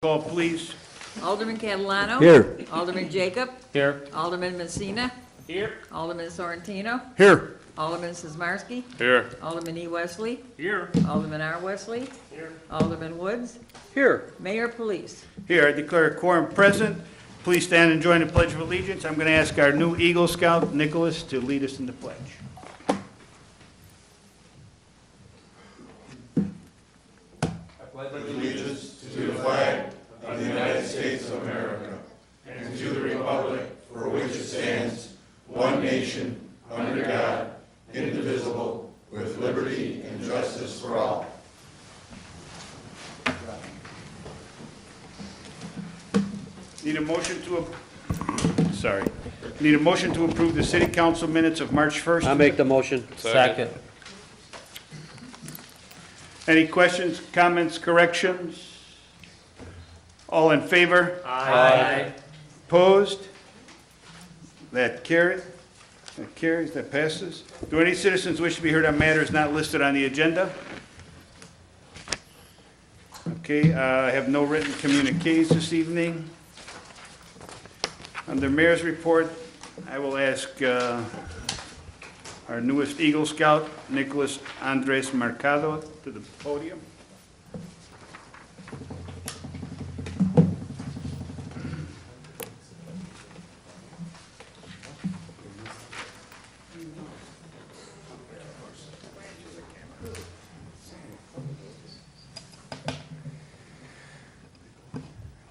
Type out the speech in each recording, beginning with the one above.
Call, please. Alderman Catalano. Here. Alderman Jacob. Here. Alderman Messina. Here. Alderman Sorrentino. Here. Alderman Sizmarsky. Here. Alderman E. Wesley. Here. Alderman R. Wesley. Here. Alderman Woods. Here. Mayor Police. Here, I declare a quorum present. Please stand and join the Pledge of Allegiance. I'm going to ask our new Eagle Scout, Nicholas, to lead us in the pledge. Need a motion to, Need a motion to approve the city council minutes of March 1st. I make the motion. Second. Any questions, comments, corrections? All in favor? Aye. Opposed? That carries. That carries, that passes. Do any citizens wish to be heard on matters not listed on the agenda? Okay, I have no written communiques this evening. Under Mayor's report, I will ask our newest Eagle Scout, Nicholas Andres Mercado, to the podium.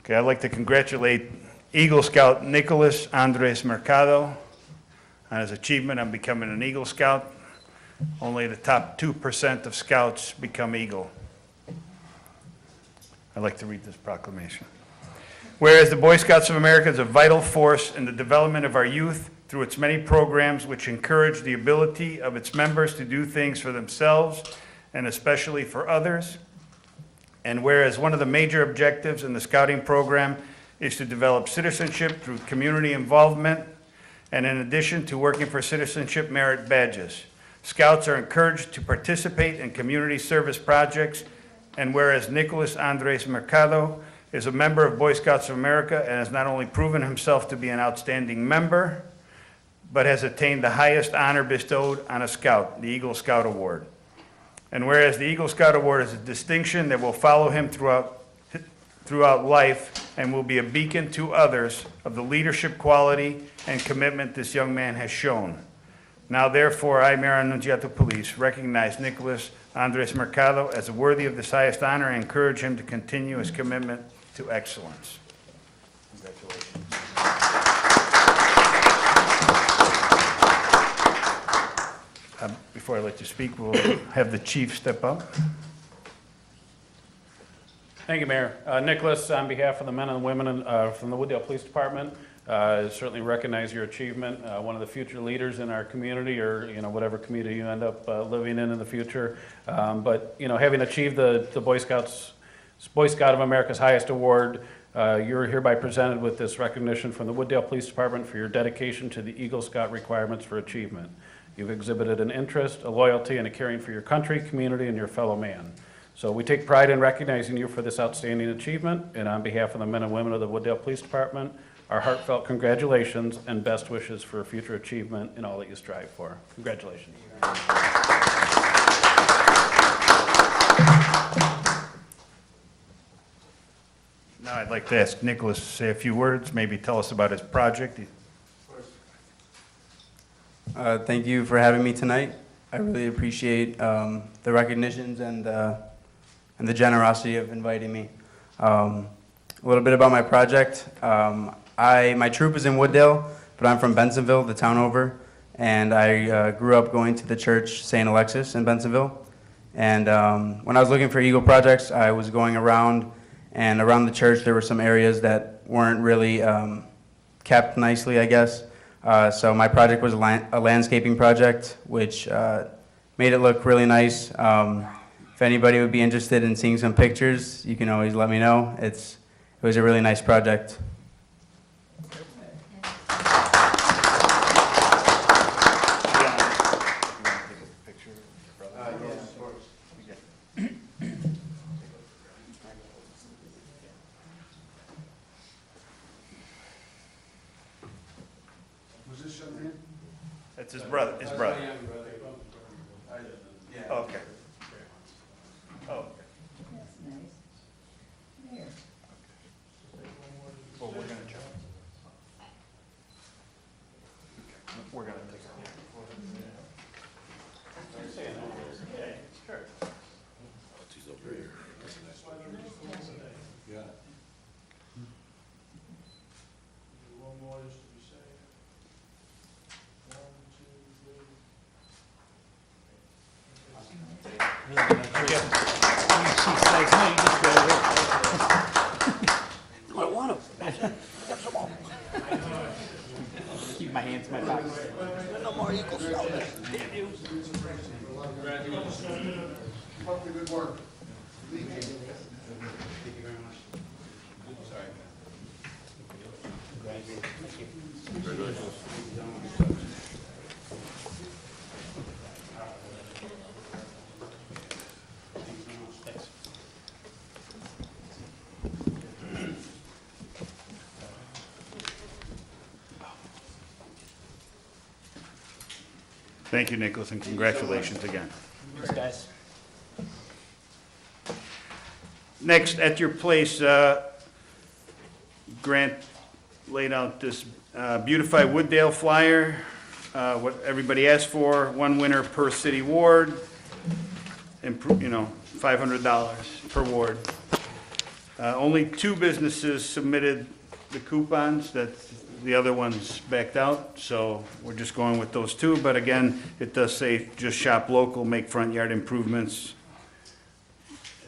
Okay, I'd like to congratulate Eagle Scout Nicholas Andres Mercado on his achievement on becoming an Eagle Scout. Only the top 2% of scouts become Eagle. I'd like to read this proclamation. Whereas the Boy Scouts of America is a vital force in the development of our youth through its many programs which encourage the ability of its members to do things for themselves and especially for others. And whereas one of the major objectives in the scouting program is to develop citizenship through community involvement, and in addition to working for citizenship merit badges. Scouts are encouraged to participate in community service projects, and whereas Nicholas Andres Mercado is a member of Boy Scouts of America and has not only proven himself to be an outstanding member, but has attained the highest honor bestowed on a scout, the Eagle Scout Award. And whereas the Eagle Scout Award is a distinction that will follow him throughout life and will be a beacon to others of the leadership quality and commitment this young man has shown. Now therefore, I, Mayor Annunziata Police, recognize Nicholas Andres Mercado as worthy of this highest honor and encourage him to continue his commitment to excellence. Congratulations. Before I let you speak, we'll have the chief step up. Thank you, Mayor. Nicholas, on behalf of the men and women from the Wooddale Police Department, certainly recognize your achievement. One of the future leaders in our community, or whatever community you end up living in the future. But having achieved the Boy Scout of America's highest award, you're hereby presented with this recognition from the Wooddale Police Department for your dedication to the Eagle Scout requirements for achievement. You've exhibited an interest, a loyalty, and a caring for your country, community, and your fellow man. So we take pride in recognizing you for this outstanding achievement, and on behalf of the men and women of the Wooddale Police Department, our heartfelt congratulations and best wishes for future achievement in all that you strive for. Congratulations. Now I'd like to ask Nicholas to say a few words, maybe tell us about his project. Thank you for having me tonight. I really appreciate the recognitions and the generosity of inviting me. A little bit about my project. My troop is in Wooddale, but I'm from Bensenville, the town over, and I grew up going to the church St. Alexis in Bensenville. And when I was looking for Eagle projects, I was going around, and around the church there were some areas that weren't really kept nicely, I guess. So my project was a landscaping project, which made it look really nice. If anybody would be interested in seeing some pictures, you can always let me know. It was a really nice project. It's his brother, Okay. Oh. Well, we're gonna check. We're gonna take Keep my hands in my pocket. Thank you, Nicholas, and congratulations again. Thanks, guys. Next, at your place, Grant laid out this Beautify Wooddale flyer, what everybody asked for, one winner per city ward, $500 per ward. Only 2 businesses submitted the coupons, that the other ones backed out, so we're just going with those 2. But again, it does say just shop local, make front yard improvements.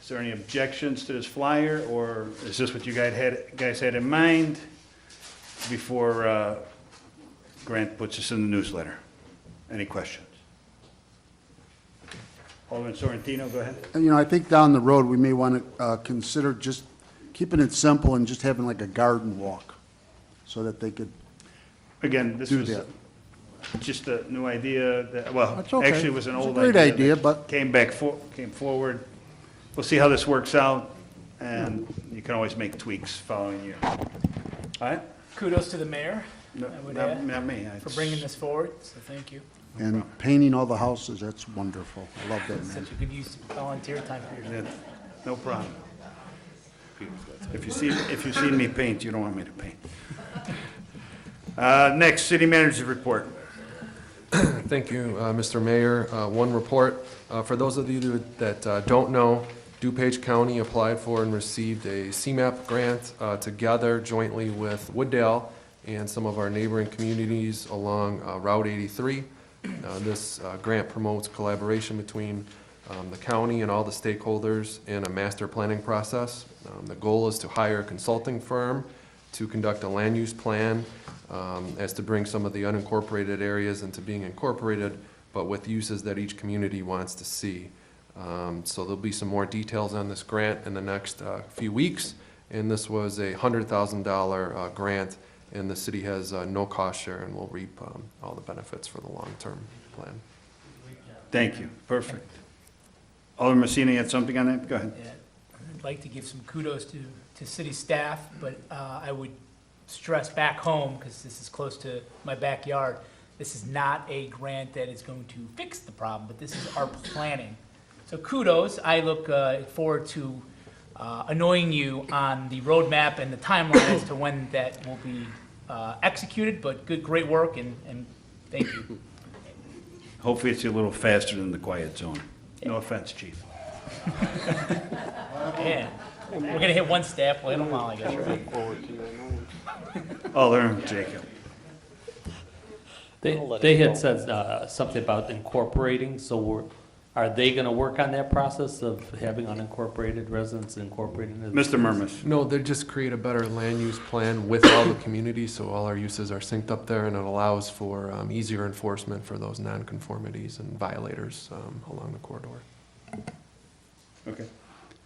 Is there any objections to this flyer, or is this what you guys had in mind before Grant puts this in the newsletter? Any questions? Alderman Sorrentino, go ahead. I think down the road, we may want to consider just keeping it simple and just having like a garden walk, so that they could Again, this do was that. just a new idea that, well, That's okay. actually it was an It's a old great idea. idea, that but- came forward. We'll see how this works out, and you can always make tweaks following year. All right? Kudos to the mayor No, I would not add, not me. for bringing this forward, so thank you. And painting all the houses, that's wonderful. I love that, man. Such a good use of volunteer time for yourself. Yeah, no problem. If you see me paint, you don't want me to paint. Next, city manager's report. Thank you, Mr. Mayor. One report. For those of you that don't know, DuPage County applied for and received a CMAP grant together jointly with Wooddale and some of our neighboring communities along Route 83. This grant promotes collaboration between the county and all the stakeholders in a master planning process. The goal is to hire a consulting firm to conduct a land use plan as to bring some of the unincorporated areas into being incorporated, but with uses that each community wants to see. So there'll be some more details on this grant in the next few weeks, and this was a $100,000 grant, and the city has no cost share and will reap all the benefits for the long-term plan. Thank you, perfect. Alderman Messina, you had something on that? Go ahead. Yeah, I'd like to give some kudos to city staff, but I would stress back home, because this is close to my backyard, this is not a grant that is going to fix the problem, but this is our planning. So kudos, I look forward to annoying you on the roadmap and the timeline as to when that will be executed, but great work, and thank you. Hopefully it's a little faster than the quiet zone. No offense, chief. Yeah, we're gonna hit one step, we'll hit them all, I guess, right? Alderman Jacob. They had said something about incorporating, so are they gonna work on that process of having unincorporated residents incorporated? into the Mr. Murmas. No, they just create a better land use plan with all the communities, so all our uses are synced up there, and it allows for easier enforcement for those nonconformities and violators along the corridor. Okay.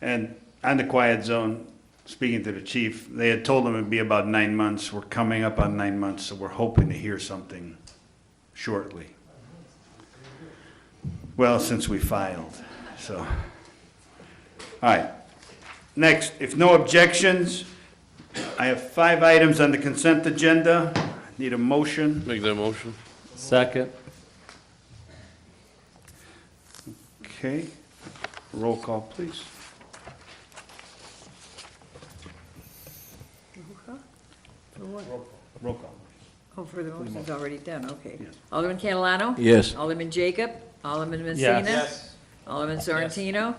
And on the quiet zone, speaking to the chief, they had told him it'd be about 9 months. We're coming up on 9 months, so we're hoping to hear something shortly. Well, since we filed, so. All right. Next, if no objections, I have 5 items on the consent agenda. Need a motion. Make that motion. Second. Okay, roll call, please. For what? Roll call. Oh, for the motion's already done, okay. Yes. Alderman Catalano? Yes. Alderman Jacob? Alderman Messina? Yes. Alderman Sorrentino?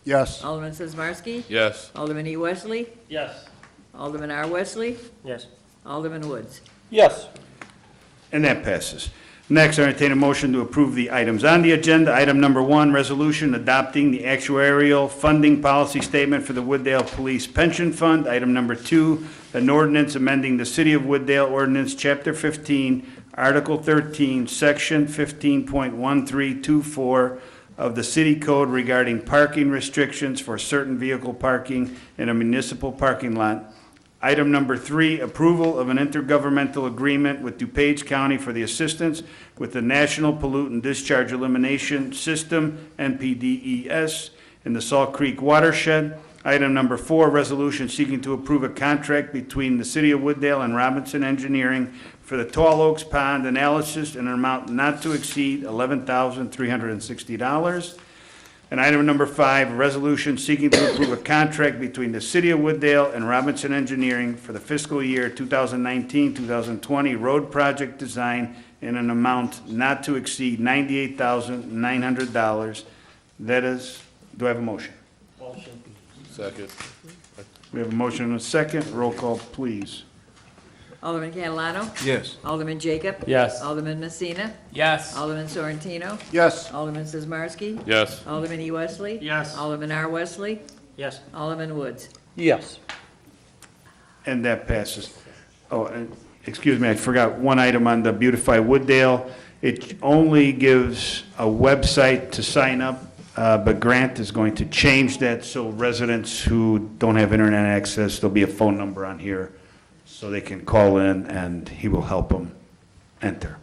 Yes. Alderman Sizmarsky? Yes. Alderman E. Wesley? Yes. Alderman R. Wesley? Yes. Alderman Woods? Yes. And that passes. Next, I entertain a motion to approve the items on the agenda. Item number 1, resolution adopting the actuarial funding policy statement for the Wooddale Police Pension Fund. Item number 2, an ordinance amending the City of Wooddale Ordinance, Chapter 15, Article 13, Section 15.1324 of the City Code regarding parking restrictions for certain vehicle parking in a municipal parking lot. Item number 3, approval of an intergovernmental agreement with DuPage County for the assistance with the National Pollutant Discharge Elimination System, NPDES, in the Salt Creek watershed. Item number 4, resolution seeking to approve a contract between the City of Wooddale and Robinson Engineering for the Tall Oaks Pond analysis in an amount not to exceed $11,360. And item number 5, a resolution seeking to approve a contract between the City of Wooddale and Robinson Engineering for the fiscal year 2019-2020 road project design in an amount not to exceed $98,900. That is, do I have a motion? Second. We have a motion and a second. Roll call, please. Alderman Catalano? Yes. Alderman Jacob? Yes. Alderman Messina? Yes. Alderman Sorrentino? Yes. Alderman Sizmarsky? Yes. Alderman E. Wesley? Yes. Alderman R. Wesley? Yes. Alderman Woods? Yes. And that passes. Oh, and, excuse me, I forgot one item on the Beautify Wooddale. It only gives a website to sign up, but Grant is going to change that so residents who don't have internet access, there'll be a phone number on here so they can call in and he will help them enter.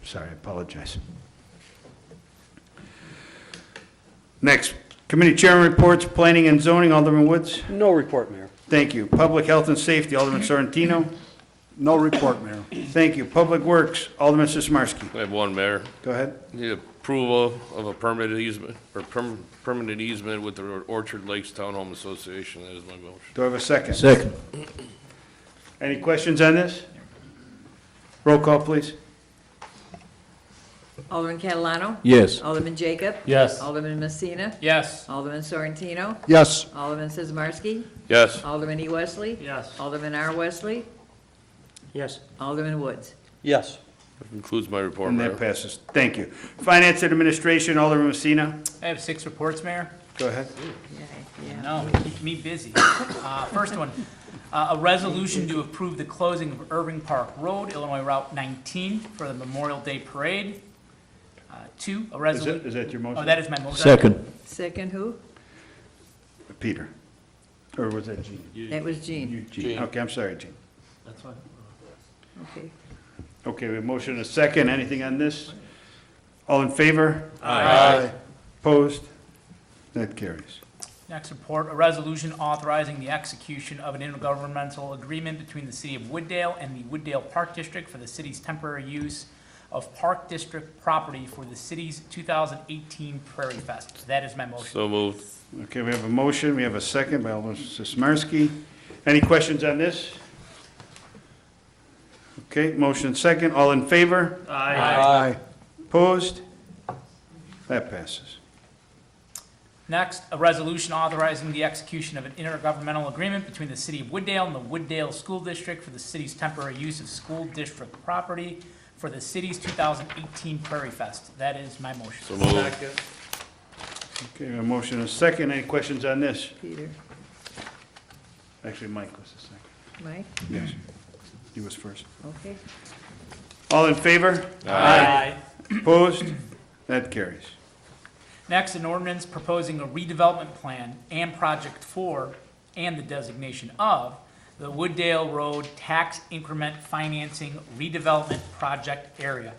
Sorry, I apologize. Next, committee chairman reports, planning and zoning, Alderman Woods. No report, Mayor. Thank you. Public health and safety, Alderman Sorrentino. No report, Mayor. Thank you. Public Works, Alderman Sismarski. I have one, Mayor. Go ahead. Need approval of a permanent easement, or permanent easement with the Orchard Lakes Townhome Association. That is my motion. Do I have a second? Second. Any questions on this? Roll call, please. Alderman Catalano? Yes. Alderman Jacob? Yes. Alderman Messina? Yes. Alderman Sorrentino? Yes. Alderman Sizmarsky? Yes. Alderman E. Wesley? Yes. Alderman R. Wesley? Yes. Alderman Woods? Yes. That concludes my report, And Mayor. that passes. Thank you. Finance and Administration, Alderman Messina. I have 6 reports, Mayor. Go ahead. Yeah. No, keep me busy. First one, a resolution to approve the closing of Irving Park Road, Illinois Route 19 for the Memorial Day Parade. 2, a resolution. Is that your motion? Oh, that is my motion. Second. Second who? Peter. Or was that Gene? That was Jean. You, Gene. Okay, I'm sorry, Gene. That's fine. Okay. Okay, we have motion and a second. Anything on this? All in favor? Aye. Opposed? That carries. Next report, a resolution authorizing the execution of an intergovernmental agreement between the City of Wooddale and the Wooddale Park District for the city's temporary use of Park District property for the city's 2018 Prairie Fest. That is my motion. So moved. Okay, we have a motion. We have a second by Alderman Sismarski. Any questions on this? Okay, motion and second. All in favor? Aye. Opposed? That passes. Next, a resolution authorizing the execution of an intergovernmental agreement between the City of Wooddale and the Wooddale School District for the city's temporary use of school district property for the city's 2018 Prairie Fest. That is my motion. So moved. Okay, we have a motion and a second. Any questions on this? Peter? Actually, Mike was the second. Mike? Yes. He was first. Okay. All in favor? Aye. Opposed? That carries. Next, an ordinance proposing a redevelopment plan and project for, and the designation of, the Wooddale Road Tax Increment Financing Redevelopment Project Area,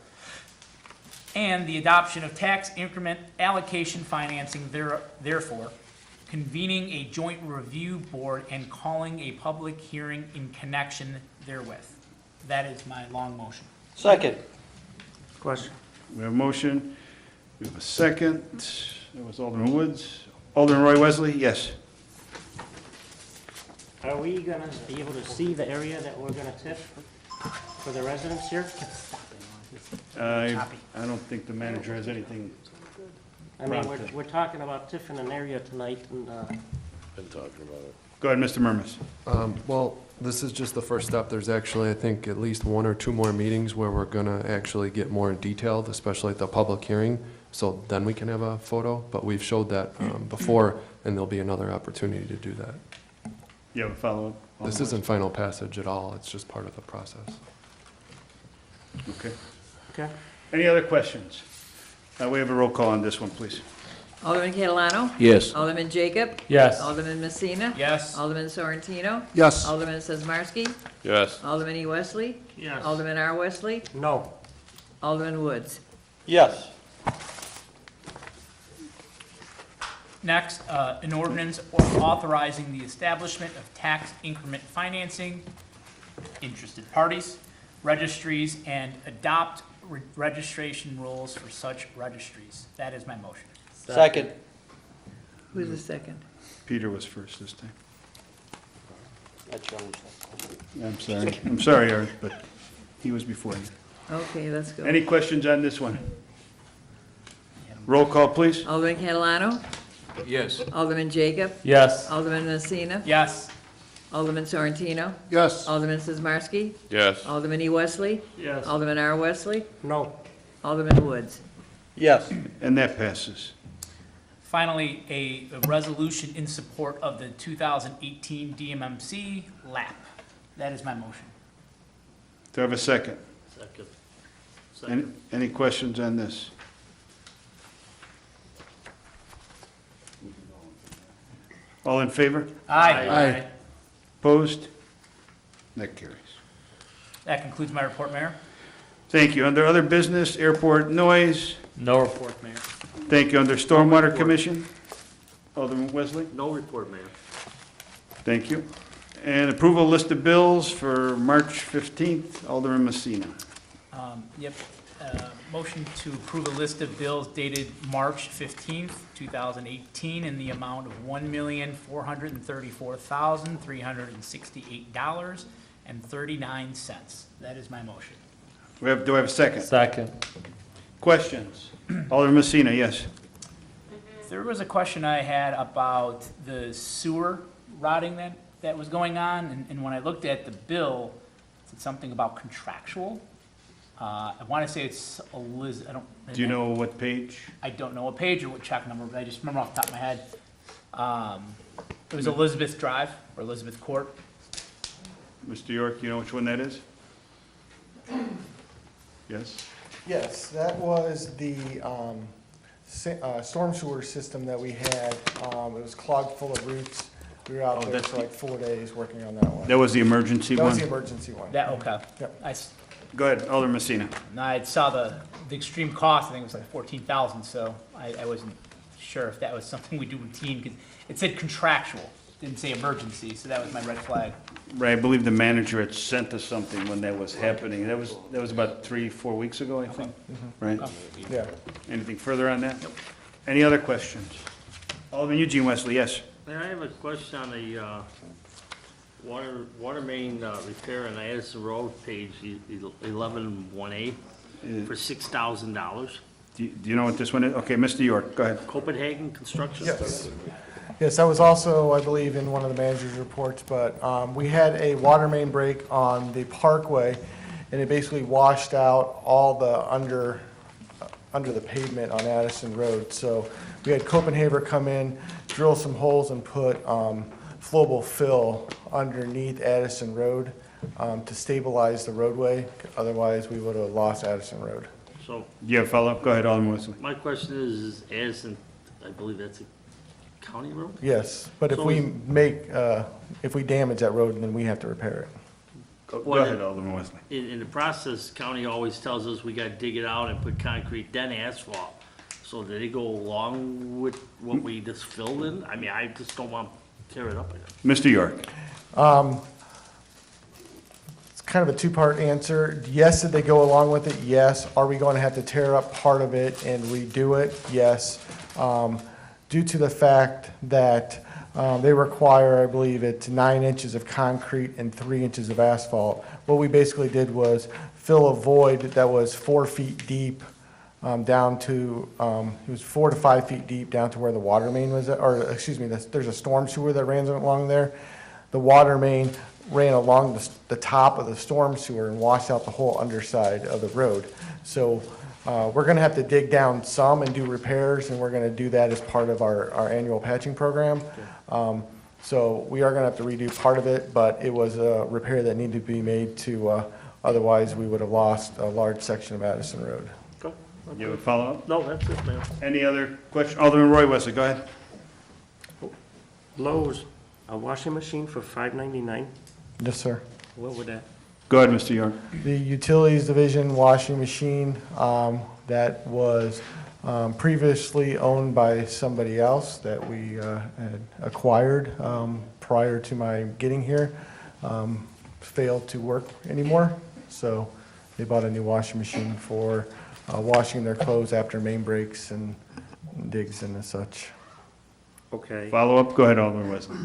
and the adoption of tax increment allocation financing therefore, convening a joint review board and calling a public hearing in connection therewith. That is my long motion. Second. Question. We have a motion We have a second. That was Alderman Woods. Alderman Roy Wesley, yes. Are we gonna be able to see the area that we're gonna tip for the residents here? I don't think the manager has anything. I mean, we're talking about tipping an area tonight, and, Been talking about it. Go ahead, Mr. Murmas. Well, this is just the first step. There's actually, I think, at least 1 or 2 more meetings where we're gonna actually get more detailed, especially at the public hearing, so then we can have a photo, but we've showed that before, and there'll be another opportunity to do that. You have a follow-up? This isn't final passage at all, it's just part of the process. Okay. okay? Any other questions? We have a roll call on this one, please. Alderman Catalano? Yes. Alderman Jacob? Yes. Alderman Messina? Yes. Alderman Sorrentino? Yes. Alderman Sizmarsky? Yes. Alderman E. Wesley? Yes. Alderman R. Wesley? No. Alderman Woods? Yes. Next, an ordinance authorizing the establishment of tax increment financing, interested parties, registries, and adopt registration rules for such registries. That is my motion. Second. Who's the second? Peter was first this time. That's your own. I'm sorry. I'm sorry, Art, but he was before you. Okay, let's go. Any questions on this one? Roll call, please. Alderman Catalano? Yes. Alderman Jacob? Yes. Alderman Messina? Yes. Alderman Sorrentino? Yes. Alderman Sizmarsky? Yes. Alderman E. Wesley? Yes. Alderman R. Wesley? No. Alderman Woods? Yes. And that passes. Finally, a resolution in support of the 2018 DMMC LAP. That is my motion. Do I have a second? Second. Any questions on this? All in favor? Aye. Opposed? That carries. That concludes my report, Mayor. Thank you. Under other business, airport noise. No report, Mayor. Thank you. Under Stormwater Commission, Alderman Wesley. No report, Mayor. Thank you. And approval list of bills for March 15th, Alderman Messina. Yep. Motion to approve a list of bills dated March 15th, 2018, in the amount of $1,434,368.39. That is my motion. Do I have a second? Second. Questions? Alderman Messina, yes. There was a question I had about the sewer rotting that was going on, and when I looked at the bill, it said something about contractual. I want to say it's Eliz, Do you know what page? I don't know what page or what check number, but I just remember off the top of my head. It was Elizabeth Drive, or Elizabeth Court. Mr. York, you know which one that is? Yes? Yes, that was the storm sewer system that we had. It was clogged full of roots. We were out there that's for like 4 days working on that one. That was the emergency That was the one? emergency one. That, okay. Yep. Go ahead, Alderman Messina. I saw the extreme cost, I think it was like 14,000, so I wasn't sure if that was something we do routine, because it said contractual, didn't say emergency, so that was my red flag. Right, I believe the manager had sent us something when that was happening. That was about 3-4 weeks ago, I think, right? Yeah. Anything further on that? Any other questions? Alderman Eugene Wesley, yes. Mayor, I have a question on the water main repair on Addison Road, page 11-1A, for $6,000. Do you know what this one is? Okay, Mr. York, go ahead. Copenhagen Construction? Yes. Yes, that was also, I believe, in one of the manager's reports, but we had a water main break on the Parkway, and it basically washed out all the under the pavement on Addison Road. So we had Copenhagen come in, drill some holes, and put flowable fill underneath Addison Road to stabilize the roadway. Otherwise, we would have lost Addison Road. So Do you have a follow-up? Go ahead, Alderman Wesley. my question is Addison, I believe that's a county road? Yes, but if So we is- if we damage that road, then we have to repair it. Go ahead, Alderman Wesley. In the process, county always tells us we gotta dig it out and put concrete, then asphalt. So did it go along with what we just filled in? I mean, I just don't want to tear it up again. Mr. York. kind of a two-part answer. Yes, did they go along with it? Yes. Are we going to have to tear up part of it and redo it? Yes. Due to the fact that they require, I believe, it's 9 inches of concrete and 3 inches of asphalt. What we basically did was fill a void that was 4 feet deep down to, it was 4 to 5 feet deep down to where the water main was, or excuse me, there's a storm sewer that ran along there. The water main ran along the top of the storm sewer and washed out the whole underside of the road. So we're going to have to dig down some and do repairs, and we're going to do that as part of our annual patching program. So we are going to have to redo part of it, but it was a repair that needed to be made to, otherwise we would have lost a large section of Addison Road. You have a follow-up? No, that's it, Mayor. Any other question? Alderman Roy Wesley, go ahead. Lowe's, a washing machine for $5.99. Yes, sir. What would that? Go ahead, Mr. York. The Utilities Division washing machine that was previously owned by somebody else that we had acquired prior to my getting here, failed to work anymore. So they bought a new washing machine for washing their clothes after main breaks and digs and such. Okay. Follow-up? Go ahead, Alderman Wesley.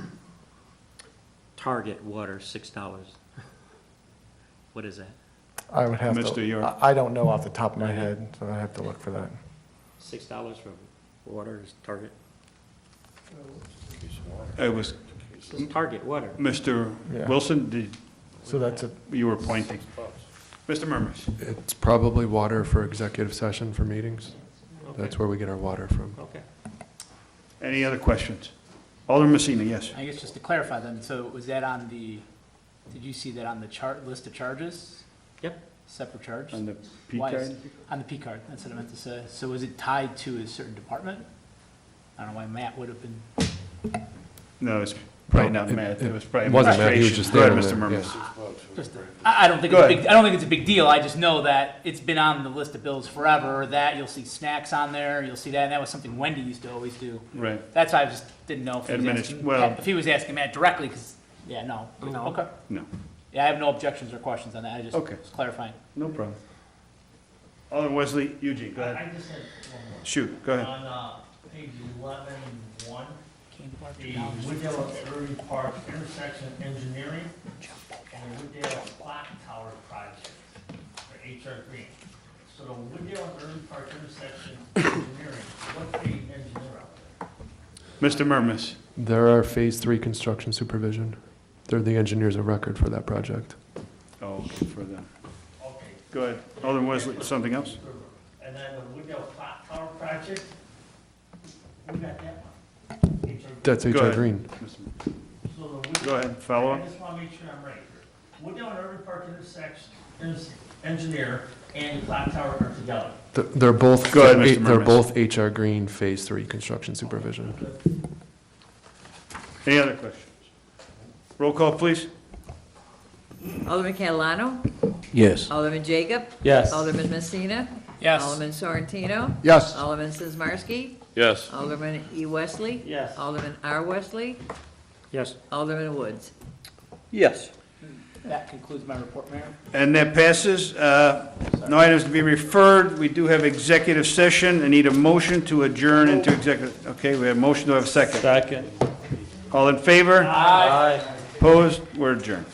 Target water, $6. What is that? I would have Mr. to, York. I don't know off the top of my head, so I have to look for that. $6 for water is Target. It was It's Target water. Mr. Yeah. Wilson, So that's you were pointing. Mr. Murmas. It's probably water for executive session for meetings. That's where we get our water from. Okay. Any other questions? Alderman Messina, yes. I guess just to clarify then, so was that on the, did you see that on the chart, list of charges? Yep. Separate charge? On the P Why is- card? On the P card, that's what I meant to say. So was it tied to a certain department? I don't know why Matt would have been, No, it's probably not No, Matt. It was probably it wasn't Matt, he was administration. just Go ahead, there Mr. and then, Murmas. just, I don't think Go it's a ahead. big, I don't think it's a big deal. I just know that it's been on the list of bills forever, that you'll see snacks on there, you'll see that, and that was something Wendy used to always do. Right. That's why I just didn't know if he was asking, well- if he was asking Matt directly, because, yeah, no. No. Okay. No, Yeah, I have no objections or questions on that, I just Okay. was clarifying. no problem. Alderman Wesley, Eugene, go ahead. I just had one more. Shoot, go ahead. On page 11-1, Candy bar, the $2. Wooddale and Irving Park intersection engineering and the Wooddale Clock Tower project for HR Green. So the Wooddale and Irving Park intersection engineering, what's the engineer out there? Mr. Murmas. There are Phase 3 construction supervision. They're the engineers of record for that project. Oh, okay, for them. Okay. Go ahead. Alderman Wesley, something else? And then the Wooddale Clock Tower project, who got that one? HR That's Go HR ahead. Green. So the Wooddale- Go ahead, follow I up. just want to make sure I'm right here. Wooddale and Irving Park intersection, engineer and the clock tower are together. They're both, Go ahead, Mr. they're Murmas. both HR Green Phase 3 construction supervision. Any other questions? Roll call, please. Alderman Catalano? Yes. Alderman Jacob? Yes. Alderman Messina? Yes. Alderman Sorrentino? Yes. Alderman Sizmarsky? Yes. Alderman E. Wesley? Yes. Alderman R. Wesley? Yes. Alderman Woods? Yes. That concludes my report, Mayor. And that passes. No items to be referred. We do have executive session. I need a motion to adjourn into executive. Okay, we have a motion to have a second. Second. All in favor? Aye. Opposed? We're adjourned.